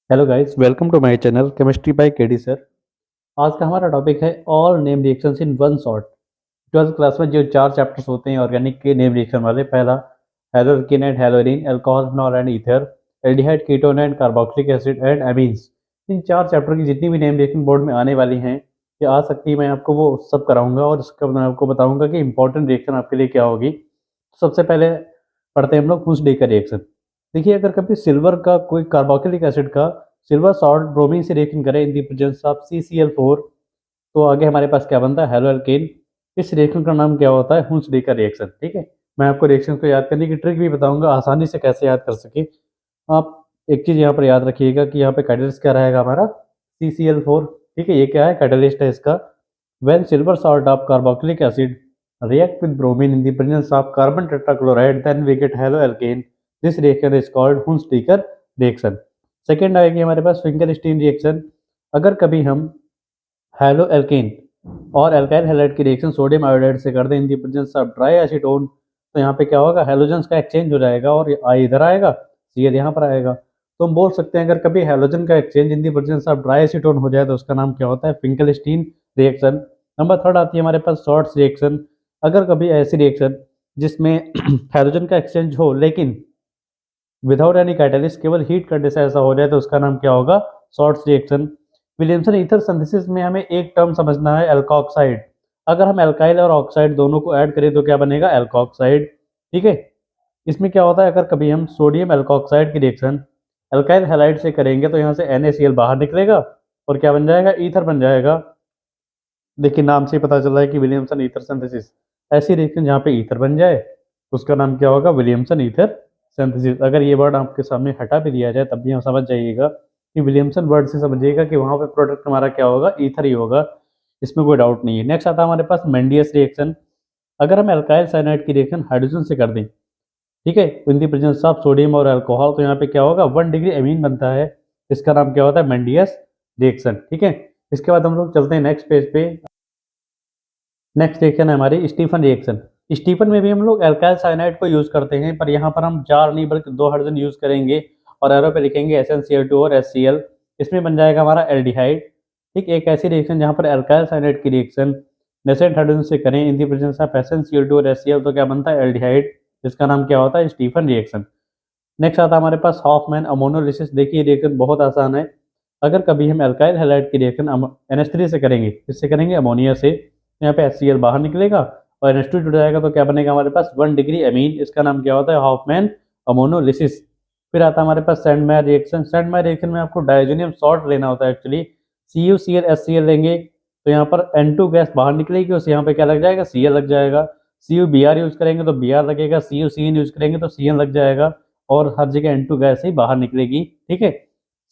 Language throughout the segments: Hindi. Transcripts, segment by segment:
Hello guys, welcome to my channel chemistry by KD sir. आज का हमारा टॉपिक है all name reactions in one shot. 12th class में जो 4 चैप्टर्स होते हैं ऑर्गेनिक के नेम रिएक्शन वाले, पहला haloalkane and haloarene, alcohol, phenol and ether, aldehyde, ketone and carboxylic acid and amines. इन 4 चैप्टर की जितनी भी नेम रिएक्शन बोर्ड में आने वाली हैं या आ सकती है, मैं आपको वो सब कराऊंगा और इसका मैं आपको बताऊंगा कि इंपॉर्टेंट रिएक्शन आपके लिए क्या होगी। सबसे पहले पढ़ते हैं हम लोग हुंस डे का रिएक्शन। देखिए, अगर कभी सिल्वर का कोई कार्बोक्सिलिक एसिड का सिल्वर सॉल्ट ब्रोमीन से रिएक्शन करें इन दी प्रेजेंस ऑफ CCl4, तो आगे हमारे पास क्या बनता है, हेलो एल्केन। इस रिएक्शन का नाम क्या होता है, हुंस डे का रिएक्शन। ठीक है, मैं आपको रिएक्शन को याद करने की ट्रिक भी बताऊंगा, आसानी से कैसे याद कर सके आप। एक चीज़ यहाँ पर याद रखिएगा कि यहाँ पे कैटलिस्ट क्या रहेगा हमारा, CCl4। ठीक है, ये क्या है, कैटलिस्ट है इसका। When silver salt of carboxylic acid react with bromine in the presence of carbon tetrachloride, then we get haloalkane. This reaction is called Hunsdiecker reaction. Second आएगी हमारे पास फिंगरस्टीन रिएक्शन। अगर कभी हम हेलो एल्केन और एल्काइल हैलाइड की रिएक्शन सोडियम आयोडाइड से कर दें in the presence of dry acetone, तो यहाँ पे क्या होगा, हेलोजन्स का एक्सचेंज हो जाएगा और आई इधर आएगा, Cl यहाँ पर आएगा। तो हम बोल सकते हैं अगर कभी हेलोजन का exchange in the presence of dry acetone हो जाए तो उसका नाम क्या होता है, फिंगरस्टीन रिएक्शन। नंबर थर्ड आती है हमारे पास शॉर्ट्स रिएक्शन। अगर कभी ऐसी रिएक्शन जिसमें हेलोजन का एक्सचेंज हो लेकिन विदाउट एनी कैटलिस्ट, केवल हीट करने से ऐसा हो जाए, तो उसका नाम क्या होगा, shorts reaction. Williamson ether synthesis में हमें एक टर्म समझना है, एल्कोक्साइड। अगर हम एल्काइल और ऑक्साइड दोनों को ऐड करें तो क्या बनेगा, एल्कोक्साइड। ठीक है, इसमें क्या होता है, अगर कभी हम सोडियम एल्कोक्साइड की रिएक्शन एल्काइल हैलाइड से करेंगे तो यहाँ से NaCl बाहर निकलेगा और क्या बन जाएगा, ईथर बन जाएगा। देखिए, नाम से ही पता चल रहा है कि विलियमसन ईथर सिंथेसिस। ऐसी रिएक्शन जहाँ पे ईथर बन जाए उसका नाम क्या होगा, विलियमसन ईथर सिंथेसिस। अगर ये वर्ड आपके सामने हटा भी दिया जाए तब भी हम समझ जाइएगा कि विलियमसन वर्ड से समझिएगा कि वहाँ पे प्रोडक्ट हमारा क्या होगा, ईथर ही होगा। इसमें कोई डाउट नहीं है। नेक्स्ट आता है हमारे पास मेंडियस रिएक्शन। अगर हम एल्काइल साइनाइड की रिएक्शन हाइड्रोजन से कर दें, ठीक है, इन दी प्रेजेंस ऑफ सोडियम और अल्कोहल, तो यहाँ पे क्या होगा, 1 डिग्री एमीन बनता है। इसका नाम क्या होता है, मेंडियस रिएक्शन। ठीक है, इसके बाद हम लोग चलते हैं नेक्स्ट पेज पे। नेक्स्ट रिएक्शन है हमारी स्टीफन रिएक्शन। स्टीफन में भी हम लोग एल्काइल साइनाइड को यूज करते हैं, पर यहाँ पर हम 4 नहीं बल्कि 2 हाइड्रोजन यूज करेंगे और एरो पे लिखेंगे SnCl2 और HCl। इसमें बन जाएगा हमारा एल्डिहाइड। ठीक, एक ऐसी रिएक्शन जहाँ पर एल्काइल साइनाइड की रिएक्शन नेसेंट हाइड्रोजन से करें इन दी प्रेजेंस ऑफ SnCl2 और HCl, तो क्या बनता है, एल्डिहाइड। इसका नाम क्या होता है, स्टीफन रिएक्शन। नेक्स्ट आता है हमारे पास हॉफमैन अमोनोलिसिस। देखिए, रिएक्शन बहुत आसान है। अगर कभी हम एल्काइल हैलाइड की रिएक्शन NH3 से करेंगे, इससे करेंगे अमोनिया से, यहाँ पे HCl बाहर निकलेगा और NH2 जुड़ जाएगा, तो क्या बनेगा हमारे पास, 1 डिग्री एमीन। इसका नाम क्या होता है, हॉफमैन अमोनोलिसिस। फिर आता है हमारे पास सेंडमायर रिएक्शन। सेंडमायर रिएक्शन में आपको डायजोनियम सॉल्ट लेना होता है एक्चुअली। CuCl HCl लेंगे तो यहाँ पर N2 गैस बाहर निकलेगी, उससे यहाँ पे क्या लग जाएगा, Cl लग जाएगा। CuBr यूज करेंगे तो Br लगेगा, CuCN यूज करेंगे तो Cn लग जाएगा और हर जगह N2 गैस ही बाहर निकलेगी। ठीक है,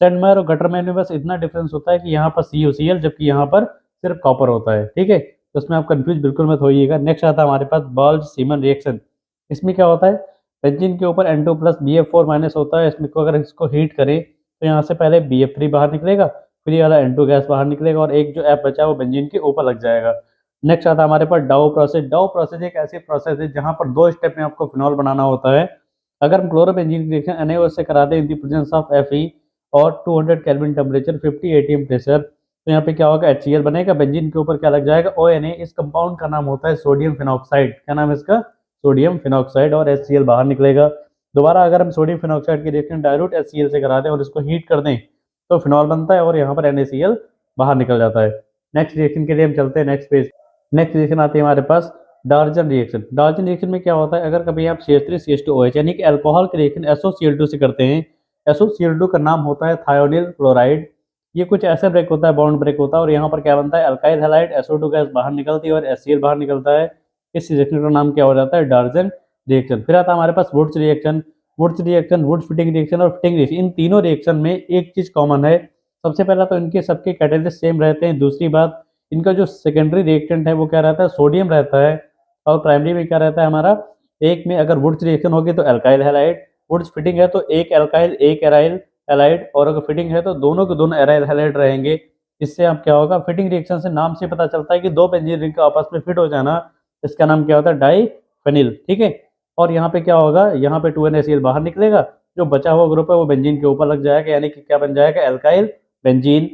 सेंडमायर और गटरमैन में बस इतना डिफरेंस होता है कि यहाँ पर CuCl जबकि यहाँ पर सिर्फ कॉपर होता है। ठीक है, तो इसमें आप कंफ्यूज बिल्कुल मत होइएगा। नेक्स्ट आता है हमारे पास बॉल्ज सीमन रिएक्शन। इसमें क्या होता है, बेंजीन के ऊपर N2 प्लस BF4 माइनस होता है। इसमें को अगर इसको हीट करें तो यहाँ से पहले BF3 बाहर निकलेगा, फिर ये वाला N2 गैस बाहर निकलेगा और एक जो F बचा है वो बेंजीन के ऊपर लग जाएगा। नेक्स्ट आता है हमारे पास डाउ प्रोसेस। डाउ प्रोसेस एक ऐसी प्रोसेस है जहाँ पर 2 स्टेप में आपको फिनॉल बनाना होता है। अगर हम क्लोरोबेंजीन की रिएक्शन NaOH से कराते हैं इन दी प्रेजेंस ऑफ Fe और 200 केल्विन टेम्परेचर, 50 atm प्रेशर, तो यहाँ पे क्या होगा, HCl बनेगा, बेंजीन के ऊपर क्या लग जाएगा, ONA। इस कंपाउंड का नाम होता है सोडियम फिनॉक्साइड। क्या नाम है इसका, सोडियम फिनॉक्साइड, और HCl बाहर निकलेगा। दोबारा अगर हम सोडियम फिनॉक्साइड की रिएक्शन डायल्यूट HCl से करा दें और इसको हीट कर दें तो फिनॉल बनता है और यहाँ पर NaCl बाहर निकल जाता है। नेक्स्ट रिएक्शन के लिए हम चलते हैं नेक्स्ट पेज। नेक्स्ट रिएक्शन आती है हमारे पास डार्जन रिएक्शन। डार्जन रिएक्शन में क्या होता है, अगर कभी आप CH3CH2OH यानी कि अल्कोहल की रिएक्शन SOCl2 से करते हैं, SOCl2 का नाम होता है थायोनिल क्लोराइड। ये कुछ ऐसा ब्रेक होता है, बॉन्ड ब्रेक होता है और यहाँ पर क्या बनता है, अल्काइल हैलाइड, SO2 गैस बाहर निकलती है और HCl बाहर निकलता है। इस रिएक्शन का नाम क्या हो जाता है, डार्जन रिएक्शन। फिर आता है हमारे पास Wurtz reaction. Wurtz reaction, Wurtz Fittig reaction और फिटिंग रिएक्शन, इन तीनों रिएक्शन में एक चीज कॉमन है। सबसे पहला तो इनके सबके कैटेलिस्ट सेम रहते हैं। दूसरी बात, इनका जो सेकेंडरी रिएक्टेंट है वो क्या रहता है, सोडियम रहता है। और प्राइमरी में क्या रहता है हमारा, एक में अगर वुड्स रिएक्शन होगी तो अल्काइल हैलाइड, वुड्स फिटिंग है तो एक अल्काइल एक एराइल हैलाइड, और अगर फिटिंग है तो दोनों के दोनों एराइल हैलाइड रहेंगे। इससे आप क्या होगा, फिटिंग रिएक्शन से नाम से पता चलता है कि 2 बेंजीन रिंग का आपस में फिट हो जाना, इसका नाम क्या होता है, डाई फेनिल। ठीक है, और यहाँ पे क्या होगा, यहाँ पे 2NaCl बाहर निकलेगा, जो बचा हुआ ग्रुप है वो बेंजीन के ऊपर लग जाएगा, यानी कि क्या बन जाएगा, एल्काइल बेंजीन।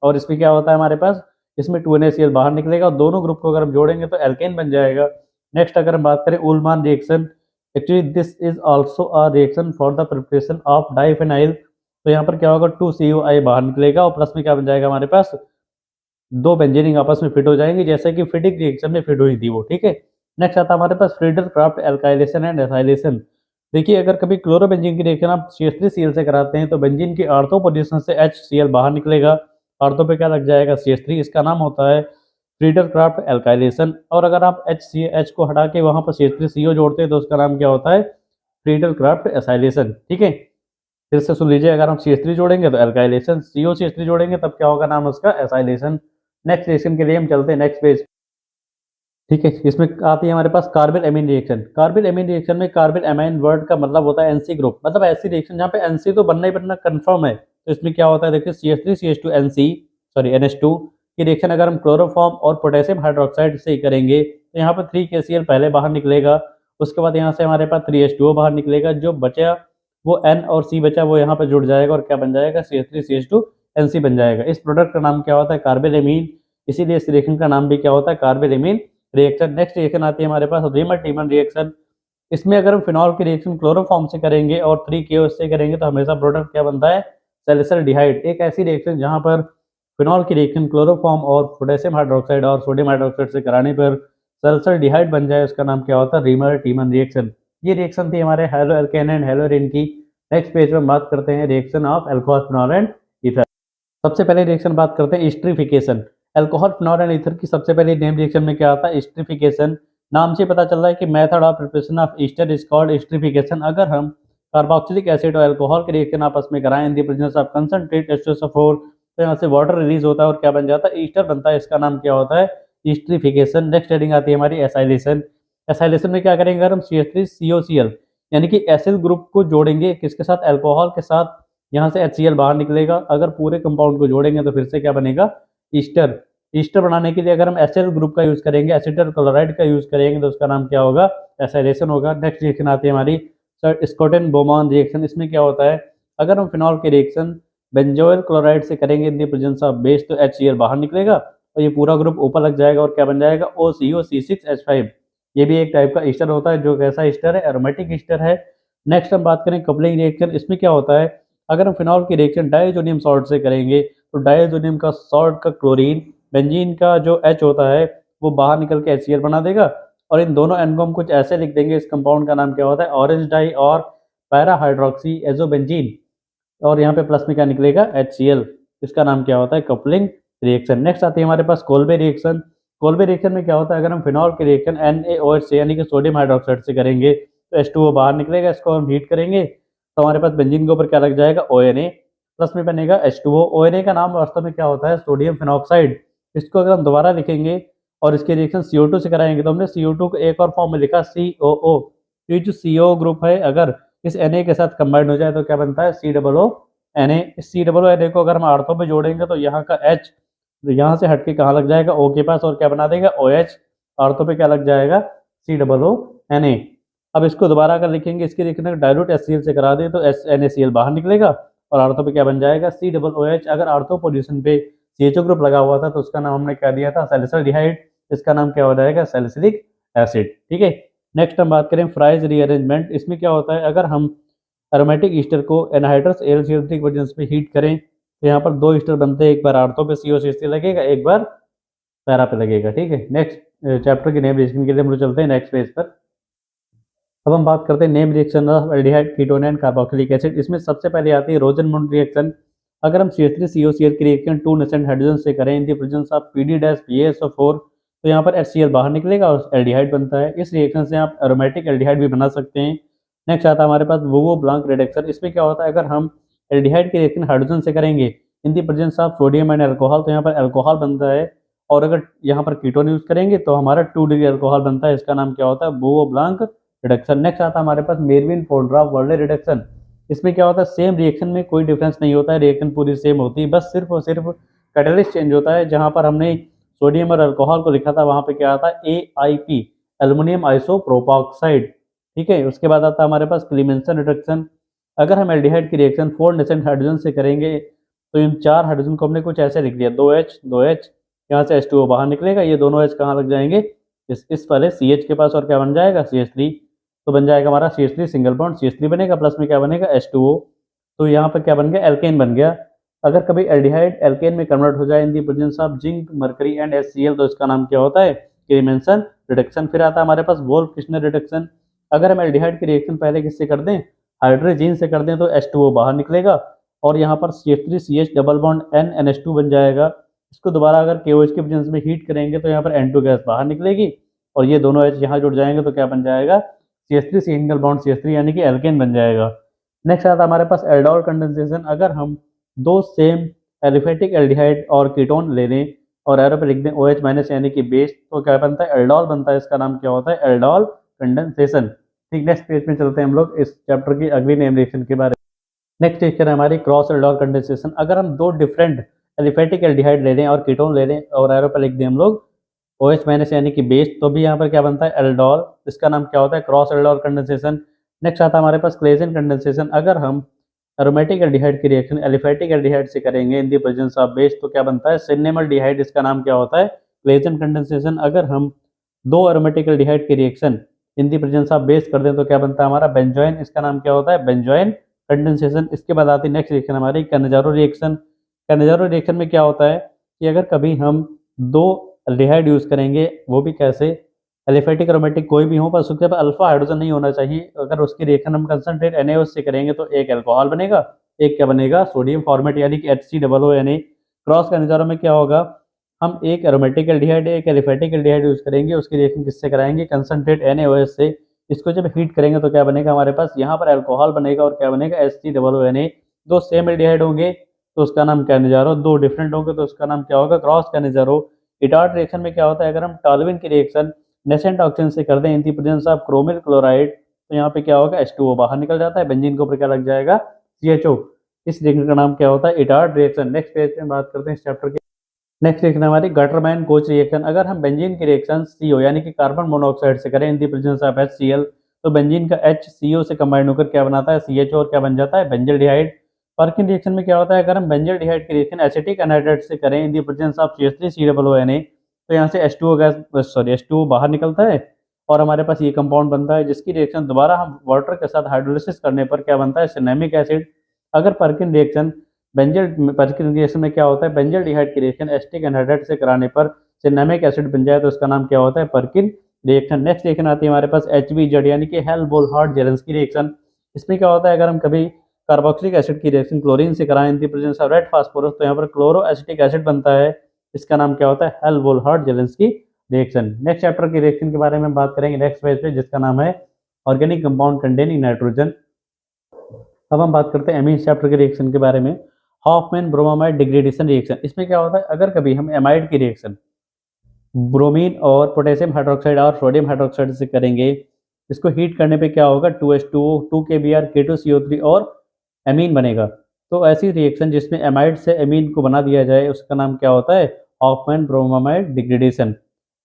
और इसमें क्या होता है हमारे पास, इसमें 2NaCl बाहर निकलेगा और दोनों ग्रुप को अगर हम जोड़ेंगे तो एल्केन बन जाएगा। नेक्स्ट अगर हम बात करें Ullmann reaction, actually this is also a reaction for the preparation of diphenyl. तो यहाँ पर क्या होगा, 2COI बाहर निकलेगा और प्लस में क्या बन जाएगा हमारे पास, दो बेंजीन आपस में फिट हो जाएंगे, जैसे कि फिटिक रिएक्शन में फिट हुई थी वो, ठीक है। नेक्स्ट आता है हमारे पास फ्रीडर क्राफ्ट एल्काइलेशन एंड एसाइलेशन। देखिए अगर कभी क्लोरोबेंजीन की रिएक्शन आप CH3Cl से कराते हैं तो बेंजीन की ऑर्थो पोजीशन से HCl बाहर निकलेगा, ऑर्थो पे क्या लग जाएगा, CH3, इसका नाम होता है फ्रीडर क्राफ्ट एल्काइलेशन। और अगर आप H को हटा के वहां पर CH3CO जोड़ते हैं तो उसका नाम क्या होता है, फ्रीडर क्राफ्ट एसाइलेशन, ठीक है। फिर से सुन लीजिए, अगर हम CH3 जोड़ेंगे तो एल्काइलेशन, COCH3 जोड़ेंगे तब क्या होगा, नाम उसका एसाइलेशन। नेक्स्ट रिएक्शन के लिए हम चलते हैं नेक्स्ट पेज, ठीक है। इसमें आती है हमारे पास carbylamine reaction. Carbylamine reaction में कार्बिल एमाइन वर्ड का मतलब होता है NC ग्रुप, मतलब ऐसी रिएक्शन जहाँ पे NC तो बनना ही बनना कंफर्म है। तो इसमें क्या होता है, देखिए CH3CH2NC सॉरी NH2 की रिएक्शन अगर हम क्लोरोफॉर्म और पोटेशियम हाइड्रोक्साइड से ही करेंगे तो यहाँ पर 3KCl पहले बाहर निकलेगा, उसके बाद यहाँ से हमारे पास 3H2O बाहर निकलेगा, जो बचा वो N और C बचा वो यहाँ पर जुड़ जाएगा और क्या बन जाएगा, CH3CH2NC बन जाएगा। इस प्रोडक्ट का नाम क्या होता है, कार्बिल एमीन, इसीलिए इस रिएक्शन का नाम भी क्या होता है, carbyl amine reaction. Next reaction आती है हमारे पास रीमर टीमन रिएक्शन। इसमें अगर हम फिनॉल की रिएक्शन क्लोरोफॉर्म से करेंगे और 3KO से करेंगे तो हमेशा प्रोडक्ट क्या बनता है, सैलिसल्डिहाइड। एक ऐसी रिएक्शन जहां पर फिनॉल की रिएक्शन क्लोरोफॉर्म और पोटेशियम हाइड्रोक्साइड और सोडियम हाइड्रोक्साइड से कराने पर सैलिसल्डिहाइड बन जाए, उसका नाम क्या होता है, रीमर टीमन रिएक्शन। ये रिएक्शन थी हमारे हेलो एल्केन एंड हेलोरिन की। नेक्स्ट पेज में बात करते हैं reaction of alcohol phenol and ether. सबसे पहले रिएक्शन बात करते हैं esterification. Alcohol phenol and ether की सबसे पहले नेम रिएक्शन में क्या आता है, एस्टरिफिकेशन। नाम से पता चल रहा है कि method of preparation of Easter is called esterification. अगर हम कार्बोक्सिलिक एसिड और अल्कोहल के रिएक्शन आपस में कराएं in the presence of concentrate H2SO4 तो यहाँ से वाटर रिलीज होता है और क्या बन जाता है, ईस्टर बनता है, इसका नाम क्या होता है, एस्टरिफिकेशन। नेक्स्ट हेडिंग आती है हमारी एसाइलेशन। एसाइलेशन में क्या करेंगे, अगर हम CH3COCl यानी कि एसिल ग्रुप को जोड़ेंगे किसके साथ, अल्कोहल के साथ, यहाँ से HCl बाहर निकलेगा। अगर पूरे कंपाउंड को जोड़ेंगे तो फिर से क्या बनेगा, ईस्टर। ईस्टर बनाने के लिए अगर हम एसिल ग्रुप का यूज करेंगे, एसिटल क्लोराइड का यूज करेंगे तो उसका नाम क्या होगा, एसाइलेशन होगा। नेक्स्ट रिएक्शन आती है हमारी सर स्कॉटन बोमान रिएक्शन। इसमें क्या होता है, अगर हम फिनॉल के रिएक्शन बेंजोइल क्लोराइड से करेंगे in the presence of base तो HCl बाहर निकलेगा और ये पूरा ग्रुप ऊपर लग जाएगा और क्या बन जाएगा, OCO C6H5। ये भी एक टाइप का ईस्टर होता है, जो कैसा ईस्टर है, एरोमेटिक ईस्टर है। नेक्स्ट हम बात करें कपलिंग रिएक्शन। इसमें क्या होता है, अगर हम फिनॉल की रिएक्शन डाइजोनियम सॉल्ट से करेंगे तो डाइजोनियम का सॉल्ट का क्लोरीन बेंजीन का जो H होता है वो बाहर निकल के HCl बना देगा और इन दोनों एन को हम कुछ ऐसे लिख देंगे, इस कंपाउंड का नाम क्या होता है, ऑरेंज डाई और पैरा हाइड्रोक्सी एजोबेंजीन। और यहाँ पे प्लस में क्या निकलेगा, HCl, इसका नाम क्या होता है, कपलिंग रिएक्शन। नेक्स्ट आती है हमारे पास कोल्बे रिएक्शन। कोल्बे रिएक्शन में क्या होता है, अगर हम फिनॉल के रिएक्शन NaOH से यानी कि सोडियम हाइड्रोक्साइड से करेंगे तो H2O बाहर निकलेगा, इसको हम हीट करेंगे तो हमारे पास बेंजीन के ऊपर क्या लग जाएगा, ONA, प्लस में बनेगा H2O। ONA का नाम वास्तव में क्या होता है, सोडियम फिनॉक्साइड। इसको अगर हम दोबारा लिखेंगे और इसके रिएक्शन CO2 से कराएंगे तो हमने CO2 को एक और फॉर्म में लिखा COO। ये जो CO ग्रुप है अगर इस Na के साथ कंबाइंड हो जाए तो क्या बनता है, COONA। इस COONA को अगर हम आर्थो में जोड़ेंगे तो यहाँ का H तो यहाँ से हटके कहाँ लग जाएगा, O के पास, और क्या बना देगा, OH। आर्थो पे क्या लग जाएगा, COONA। अब इसको दोबारा अगर लिखेंगे, इसके रिएक्शन डाइल्यूट HCl से करा दे तो NaCl बाहर निकलेगा और आर्थो पे क्या बन जाएगा, COOH। अगर आर्थो पोजीशन पे CHO ग्रुप लगा हुआ था तो उसका नाम हमने क्या दिया था, सैलिसल्डिहाइड, इसका नाम क्या हो जाएगा, सैलिसिलिक एसिड, ठीक है। नेक्स्ट हम बात करें फ्राइज रीअरेंजमेंट। इसमें क्या होता है, अगर हम एरोमेटिक ईस्टर को एनहाइड्रस AlCl3 की वजह से हीट करें तो यहाँ पर दो ईस्टर बनते हैं, एक बार आर्थो पे COCH3 लगेगा, एक बार पैरा पे लगेगा, ठीक है। नेक्स्ट चैप्टर की नेम रिएक्शन के लिए हम लोग चलते हैं नेक्स्ट पेज पर। अब हम बात करते हैं name reaction of aldehyde, ketone and carboxylic acid. इसमें सबसे पहले आती है रोजनमुंड रिएक्शन। अगर हम CH3COCl की रिएक्शन 2 नेसेंट हाइड्रोजन से करें in the presence of PD-PaSO4 तो यहाँ पर HCl बाहर निकलेगा और एल्डिहाइड बनता है। इस रिएक्शन से आप एरोमेटिक एल्डिहाइड भी बना सकते हैं। नेक्स्ट आता है हमारे पास वोवो ब्लांक रिडक्शन। इसमें क्या होता है, अगर हम एल्डिहाइड की रिएक्शन हाइड्रोजन से करेंगे in the presence of sodium and alcohol तो यहाँ पर अल्कोहल बनता है और अगर यहाँ पर कीटोन यूज करेंगे तो हमारा 2 डिग्री अल्कोहल बनता है, इसका नाम क्या होता है, वोवो ब्लांक रिडक्शन। नेक्स्ट आता है हमारे पास मेरविन फोल्ड्राफ वर्ले रिडक्शन। इसमें क्या होता है, सेम रिएक्शन में कोई डिफरेंस नहीं होता है, रिएक्शन पूरी सेम होती है, बस सिर्फ और सिर्फ कैटलिस्ट चेंज होता है। जहां पर हमने सोडियम और अल्कोहल को लिखा था वहां पे क्या आता है, AIP, एल्युमिनियम आइसोप्रोपॉक्साइड, ठीक है। उसके बाद आता है हमारे पास क्लीमेंसन रिडक्शन। अगर हम एल्डिहाइड की रिएक्शन 4 नेसेंट हाइड्रोजन से करेंगे तो इन 4 हाइड्रोजन को हमने कुछ ऐसे लिख दिया, 2H, यहाँ से H2O बाहर निकलेगा, ये दोनों H कहाँ लग जाएंगे, इस वाले CH के पास, और क्या बन जाएगा CH3, तो बन जाएगा हमारा CH3 सिंगल बॉन्ड, CH3 बनेगा, प्लस में क्या बनेगा H2O, तो यहाँ पर क्या बन गया, एल्केन बन गया। अगर कभी एल्डिहाइड एल्केन में कन्वर्ट हो जाए in the presence of zinc, mercury and HCl, तो इसका नाम क्या होता है, क्रीमेंसन रिडक्शन। फिर आता है हमारे पास वोल्फ किश्नर रिडक्शन। अगर हम एल्डिहाइड की रिएक्शन पहले किससे कर दें, हाइड्रोजन से कर दें, तो H2O बाहर निकलेगा और यहाँ पर CH3CH डबल बॉन्ड NNH2 बन जाएगा। इसको दोबारा अगर KOH की प्रेजेंस में हीट करेंगे तो यहाँ पर N2 गैस बाहर निकलेगी और ये दोनों H यहाँ जुड़ जाएंगे तो क्या बन जाएगा, CH3 सिंगल बॉन्ड CH3 यानी कि एल्केन बन जाएगा। नेक्स्ट आता है हमारे पास एल्डोल कंडेंसेशन। अगर हम दो सेम एलिफेटिक एल्डिहाइड और कीटोन ले लें और एरो पे लिख दें OH माइनस यानी कि बेस, तो क्या बनता है, एल्डोल बनता है। इसका नाम क्या होता है, एल्डोल कंडेंसेशन। ठीक, नेक्स्ट पेज में चलते हैं हम लोग इस चैप्टर की अगली नेम रिएक्शन के बारे में। नेक्स्ट रिएक्शन है हमारी क्रॉस एल्डोल कंडेंसेशन। अगर हम दो डिफरेंट एलिफेटिक एल्डिहाइड ले लें और कीटोन ले लें और एरो पे लिख दें हम लोग OH माइनस यानी कि बेस, तो भी यहाँ पर क्या बनता है, एल्डोल। इसका नाम क्या होता है, क्रॉस एल्डोल कंडेंसेशन। नेक्स्ट आता है हमारे पास क्लेजन कंडेंसेशन। अगर हम एरोमेटिक एल्डिहाइड की रिएक्शन एलिफेटिक एल्डिहाइड से करेंगे इन दी प्रेजेंस ऑफ बेस, तो क्या बनता है, सिनेमल्डिहाइड। इसका नाम क्या होता है, क्लेजन कंडेंसेशन। अगर हम दो एरोमेटिक एल्डिहाइड की reaction in the presence of base कर दें तो क्या बनता है हमारा, बेंजोइन। इसका नाम क्या होता है, बेंजोइन कंडेंसेशन। इसके बाद आती है नेक्स्ट रिएक्शन हमारी कैनेजारो रिएक्शन। कैनेजारो रिएक्शन में क्या होता है कि अगर कभी हम दो एल्डिहाइड यूज करेंगे, वो भी कैसे, एलिफेटिक एरोमेटिक कोई भी हो पर उसके पास अल्फा हाइड्रोजन नहीं होना चाहिए। अगर उसकी रिएक्शन हम कंसंट्रेट NaOH से करेंगे तो एक अल्कोहल बनेगा, एक क्या बनेगा, सोडियम फॉर्मेट यानी कि HCOONA। क्रॉस कैनेजारो में क्या होगा, हम एक एरोमेटिक एल्डिहाइड एक एलिफेटिक एल्डिहाइड यूज करेंगे, उसकी रिएक्शन किससे कराएंगे, कंसंट्रेट NaOH से। इसको जब हीट करेंगे तो क्या बनेगा हमारे पास, यहाँ पर अल्कोहल बनेगा और क्या बनेगा, HCOONA। दो सेम एल्डिहाइड होंगे तो उसका नाम कैनेजारो, दो डिफरेंट होंगे तो उसका नाम क्या होगा, क्रॉस कैनेजारो। इटार्ट रिएक्शन में क्या होता है, अगर हम टॉल्यूइन की रिएक्शन नेसेंट ऑक्सीजन से कर दें in the presence of chromyl chloride, तो यहाँ पे क्या होगा, H2O बाहर निकल जाता है, बेंजीन के ऊपर क्या लग जाएगा, CHO। इस रिएक्शन का नाम क्या होता है, इटार्ट रिएक्शन। नेक्स्ट पेज पे बात करते हैं इस चैप्टर की। नेक्स्ट रिएक्शन हमारी गटरमैन कोच रिएक्शन। अगर हम बेंजीन की रिएक्शन CO यानी कि कार्बन मोनोऑक्साइड से करें इन दी प्रेजेंस ऑफ HCl, तो बेंजीन का H CO से कंबाइन होकर क्या बनाता है, CHO, और क्या बन जाता है, बेंजल्डिहाइड। पर्किन रिएक्शन में क्या होता है, अगर हम बेंजल्डिहाइड की रिएक्शन एसिटिक एनहाइड्राइड से करें इन दी प्रेजेंस ऑफ CH3COONA, तो यहाँ से H2O बाहर निकलता है और हमारे पास ये कंपाउंड बनता है, जिसकी रिएक्शन दोबारा हम वाटर के साथ हाइड्रोलिसिस करने पर क्या बनता है, सिनेमिक एसिड। अगर पर्किन रिएक्शन में क्या होता है, बेंजल्डिहाइड की रिएक्शन एसिटिक एनहाइड्राइड से कराने पर सिनेमिक एसिड बन जाए तो इसका नाम क्या होता है, पर्किन रिएक्शन। नेक्स्ट रिएक्शन आती है हमारे पास HBZ यानी कि हेल्महोल्ट्ज-जेलेंस्की रिएक्शन। इसमें क्या होता है, अगर हम कभी कार्बोक्सिलिक एसिड की रिएक्शन क्लोरीन से कराएं in the presence of red phosphorus, तो यहाँ पर क्लोरो एसिटिक एसिड बनता है, इसका नाम क्या होता है, हेल्महोल्ट्ज-जेलेंस्की रिएक्शन। नेक्स्ट चैप्टर की रिएक्शन के बारे में बात करेंगे नेक्स्ट पेज पे, जिसका नाम है ऑर्गेनिक कंपाउंड कंटेनिंग नाइट्रोजन। अब हम बात करते हैं एमीन चैप्टर के रिएक्शन के बारे में। Hofmann bromamide degradation reaction. इसमें क्या होता है, अगर कभी हम एमाइड की रिएक्शन ब्रोमीन और पोटेशियम हाइड्रोक्साइड और सोडियम हाइड्रोक्साइड से करेंगे, इसको हीट करने पे क्या होगा, 2H2O 2KBr K2CO3 और एमीन बनेगा। तो ऐसी रिएक्शन जिसमें एमाइड से एमीन को बना दिया जाए उसका नाम क्या होता है, हॉफमैन ब्रोमामाइड डिग्रेडेशन।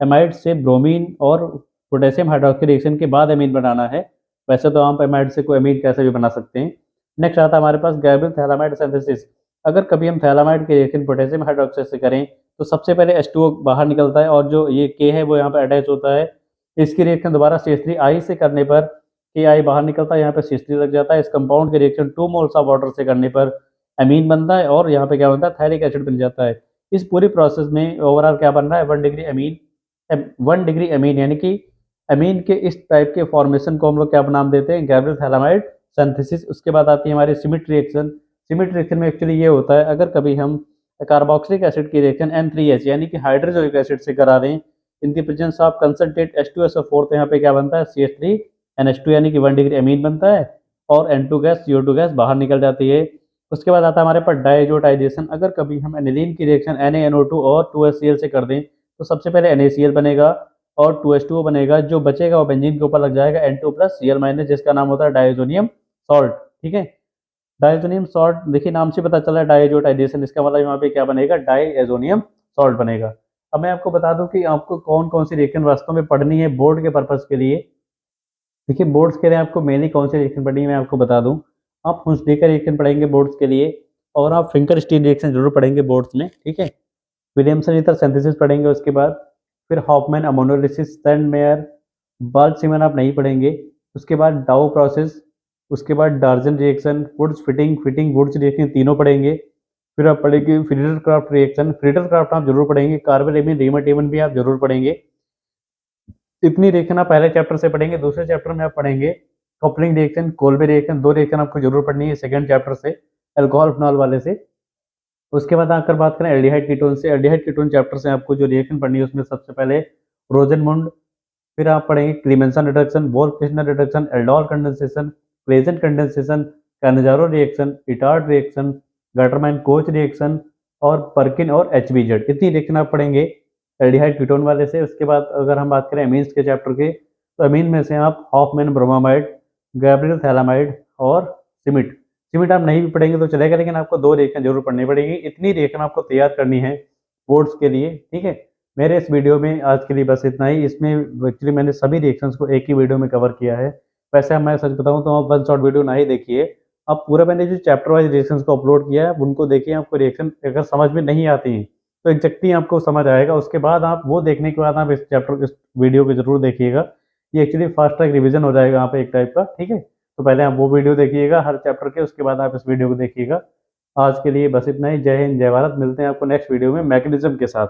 एमाइड से ब्रोमीन और पोटेशियम हाइड्रोक्साइड रिएक्शन के बाद एमीन बनाना है, वैसे तो हम एमाइड से कोई एमीन कैसे भी बना सकते हैं। नेक्स्ट आता है हमारे पास गैब्रियल थैलामाइड सिंथेसिस। अगर कभी हम थैलामाइड की रिएक्शन पोटेशियम हाइड्रोक्साइड से करें तो सबसे पहले H2O बाहर निकलता है और जो ये K है वो यहाँ पर अटैच होता है। इसकी रिएक्शन दोबारा CH3I से करने पर KI बाहर निकलता है, यहाँ पे CH3 लग जाता है। इस कंपाउंड की रिएक्शन 2 मोल्स ऑफ वाटर से करने पर एमीन बनता है और यहाँ पे क्या बनता है, थैलिक एसिड बन जाता है। इस पूरी प्रोसेस में ओवरऑल क्या बन रहा है, 1 डिग्री अमीन, 1 डिग्री अमीन, यानी कि अमीन के इस टाइप के फॉर्मेशन को हम लोग क्या नाम देते हैं, गैब्रियल थैलामाइड सिंथेसिस। उसके बाद आती है हमारी सिमिट रिएक्शन। सिमिट रिएक्शन में एक्चुअली ये होता है, अगर कभी हम कार्बोक्सिलिक एसिड की रिएक्शन N3H यानी कि हाइड्रोक्लोरिक एसिड से करा दें in the presence of concentrate H2SO4, तो यहाँ पे क्या बनता है, CH3NH2 यानी कि 1 डिग्री अमीन बनता है और N2 गैस CO2 गैस बाहर निकल जाती है। उसके बाद आता है हमारे पास डायजोटाइजेशन। अगर कभी हम एनिलीन की रिएक्शन NaNO2 और 2HCl से कर दें तो सबसे पहले NaCl बनेगा और 2H2O बनेगा, जो बचेगा वो बेंजीन के ऊपर लग जाएगा N2+Cl-, जिसका नाम होता है डायजोनियम सॉल्ट। ठीक है, डायजोनियम सॉल्ट, देखिए नाम से पता चला डायजोटाइजेशन, इसका मतलब यहाँ पे क्या बनेगा, डायजोनियम सॉल्ट बनेगा। अब मैं आपको बता दूं कि आपको कौन कौन सी रिएक्शन वास्तव में पढ़नी है बोर्ड के पर्पस के लिए। देखिए बोर्ड्स के लिए आपको मेनली कौन सी रिएक्शन पढ़नी है मैं आपको बता दूं। आप हुंसडी का रिएक्शन पढ़ेंगे बोर्ड्स के लिए, और आप फिंकर-स्टील रिएक्शन ज़रूर पढ़ेंगे बोर्ड्स में, ठीक है। विलियमसन ईथर सिंथेसिस पढ़ेंगे उसके बाद, फिर हॉफमैन अमोनोलिसिस, सैंडमेयर, बाल्क-सीमन आप नहीं पढ़ेंगे। उसके बाद डाउ प्रोसेस, उसके बाद Darzens reaction, Wurtz Fittig, Fittig Wurtz reaction, तीनों पढ़ेंगे। फिर आप पढ़ेंगे फ्रीडर-क्राफ्ट रिएक्शन, फ्रीडर-क्राफ्ट आप जरूर पढ़ेंगे, कार्बन-एमीन, रीमट-एमीन भी आप जरूर पढ़ेंगे। इतनी रिएक्शन आप पहले चैप्टर से पढ़ेंगे। दूसरे चैप्टर में आप पढ़ेंगे coupling reaction, Kolbe reaction, 2 reaction आपको जरूर पढ़नी है सेकंड चैप्टर से, अल्कोहल फिनॉल वाले से। उसके बाद आकर बात करें एल्डिहाइड कीटोन से, एल्डिहाइड कीटोन चैप्टर से आपको जो रिएक्शन पढ़नी है उसमें सबसे पहले रोजेनमुंड, फिर आप पढ़ेंगे Clemmensen reduction, Wolff Kishner reduction, aldol condensation, Claisen condensation, Cannizzaro reaction, Etard reaction, Gattermann Koch reaction और पर्किन और एचबीजेड, इतनी रिएक्शन आप पढ़ेंगे एल्डिहाइड कीटोन वाले से। उसके बाद अगर हम बात करें अमीन्स के चैप्टर के, तो अमीन में से आप हॉफमैन ब्रोमामाइड, गैब्रियल थैलामाइड और सिमिट, सिमिट आप नहीं भी पढ़ेंगे तो चलेगा, लेकिन आपको 2 रिएक्शन जरूर पढ़नी पड़ेगी। इतनी रिएक्शन आपको तैयार करनी है बोर्ड्स के लिए, ठीक है। मेरे इस वीडियो में आज के लिए बस इतना ही। इसमें एक्चुअली मैंने सभी रिएक्शंस को एक ही वीडियो में कवर किया है। वैसे मैं सच बताऊं तो आप वन शॉट वीडियो ना ही देखिए, आप पूरा मैंने जो चैप्टर वाइज रिएक्शंस को अपलोड किया है उनको देखिए। आपको रिएक्शन अगर समझ में नहीं आती हैं तो एग्जैक्टली आपको समझ आएगा। उसके बाद आप वो देखने के बाद आप इस चैप्टर इस वीडियो को जरूर देखिएगा। ये एक्चुअली फास्ट ट्रैक रिविजन हो जाएगा यहाँ पे एक टाइप का, ठीक है। तो पहले आप वो वीडियो देखिएगा हर चैप्टर के, उसके बाद आप इस वीडियो को देखिएगा। आज के लिए बस इतना ही। जय हिंद, जय भारत। मिलते हैं आपको नेक्स्ट वीडियो में मैकेनिज्म के साथ।